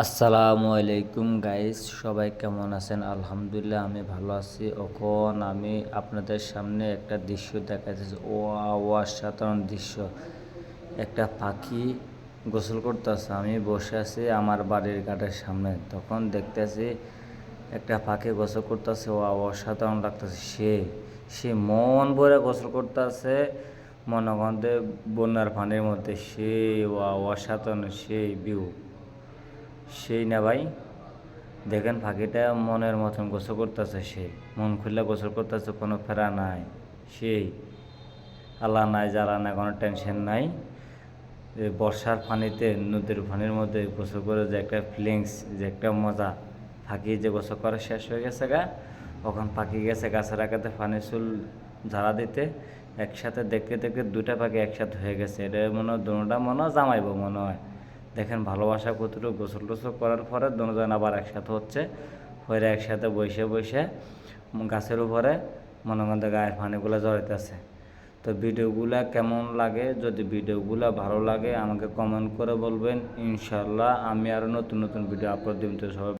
আসসালামু আলাইকুম গাইস, সবাই কেমন আছেন? আলহামদুলিল্লাহ আমি ভালো আছি। এখন আমি আপনাদের সামনে একটা দৃশ্য দেখাইতেছি। অসাধারণ দৃশ্য। একটা পাখি গোসল করতেছে। আমি বসে আছি আমার বাড়ির ঘাটের সামনে, তখন দেখতেছি একটা পাখি গোসল করতেছে। অসাধারণ লাগতেছে। সে মন ভরে গোসল করতেছে, মনে করেন বন্যার পানির মধ্যে। অসাধারণ, সেই ভিউ। সেই না ভাই, দেখেন পাখিটা মনের মতন গোসল করতেছে। সে মন খুলে গোসল করতেছে, কোনো ফেরা নাই। সেই আল্লাহ নাই, জ্বালা নাই, কোনো টেনশন নাই। বর্ষার পানিতে, নদীর পানির মধ্যে গোসল করে যে একটা ফিলিংস, যে একটা মজা। পাখি যে গোসল করা শেষ হয়ে গেছে গা, তখন পাখি গেছে গাছের আগাতে পানি চুল ঝাড়া দিতে। একসাথে দেখতে দেখতে দুটা পাখি একসাথে হয়ে গেছে। এটা মনে হয় দুটা মনে হয় জামাইবো মনে হয়। দেখেন ভালোবাসা কতটুকু। গোসল টোসল করার পরে দুজন আবার একসাথে হচ্ছে, হয়ে একসাথে বসে বসে গাছের উপরে মনে মধ্যে গায়ের পানিগুলো জড়াইতেছে। তো ভিডিওগুলো কেমন লাগে? যদি ভিডিওগুলো ভালো লাগে আমাকে কমেন্ট করে বলবেন। ইনশাল্লাহ আমি আরও নতুন নতুন ভিডিও আপলোড দিব। তো সবাই